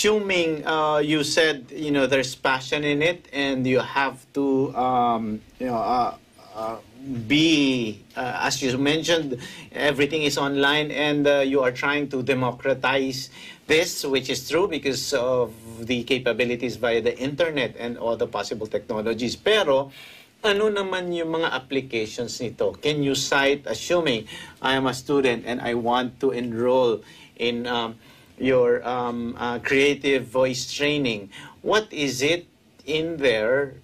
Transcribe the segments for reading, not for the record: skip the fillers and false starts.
assuming you said there's passion in it, and you have to be as you mentioned, everything is online, and you are trying to democratize this, which is true because of the capabilities via the internet and all the possible technologies. Pero ano naman yung mga applications nito? Can you cite, assuming I am a student and I want to enroll in your creative voice training, what is it in there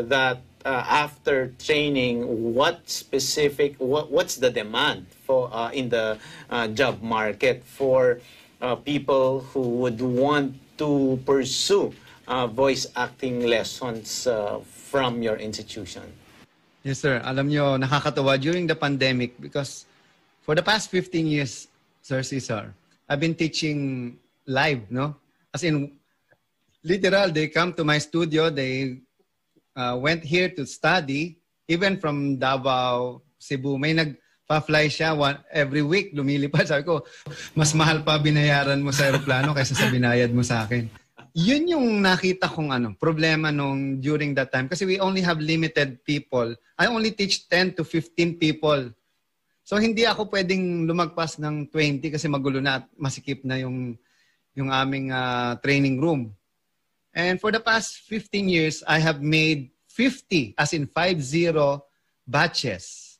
that after training, what's the demand for in the job market for people who would want to pursue voice acting lessons from your institution? Yes, sir. Alam nyo, nakakatawa during the pandemic because for the past 15 years, Sir Cesar, I've been teaching live, no? As in, literal, they come to my studio, they went here to study, even from Davao, Cebu. May nagpa-fly siya every week, lumilipad. Sabi ko, mas mahal pa binayaran mo sa aeroplano kaysa sa binayad mo sa akin. Yun yung nakita kong problema nung during that time. Kasi we only have limited people. I only teach 10 to 15 people. So hindi ako pwedeng lumagpas ng 20 kasi magulo na at masikip na yung aming training room. And for the past 15 years, I have made 50, as in 50 batches.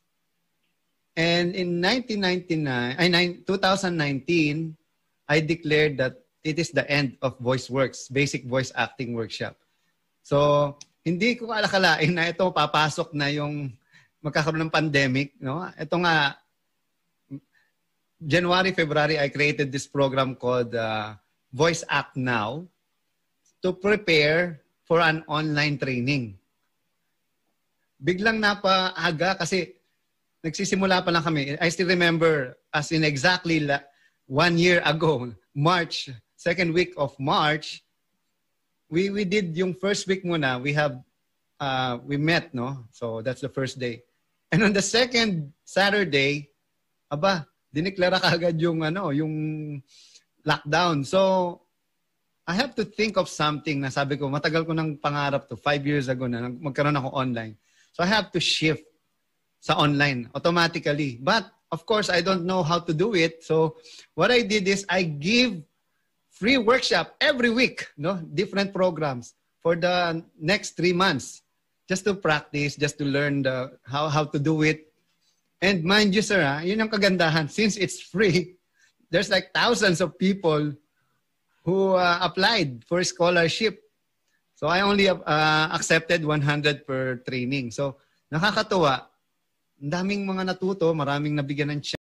And in 2019, I declared that it is the end of VoiceWorks, Basic Voice Acting Workshop. So, hindi ko alakalain na ito papasok na yung magkakaroon ng pandemic. No? Ito nga, January, February, I created this program called Voice Act Now to prepare for an online training. Biglang napaaga kasi nagsisimula pa lang kami. I still remember as in exactly 1 year ago, March, second week of March, we did yung first week muna. We met, no? So that's the first day. And on the second Saturday, dineklara kaagad yung lockdown. So I have to think of something na sabi ko, matagal ko nang pangarap to, 5 years ago na magkaroon ako online. So I have to shift sa online automatically. But of course, I don't know how to do it. So what I did is I give free workshop every week, no? Different programs for the next 3 months. Just to practice, just to learn how to do it. And mind you, sir, yun ang kagandahan. Since it's free, there's like thousands of people who applied for scholarship. So I only accepted 100 per training. So nakakatuwa. Ang daming mga natuto, maraming nabigyan ng chance.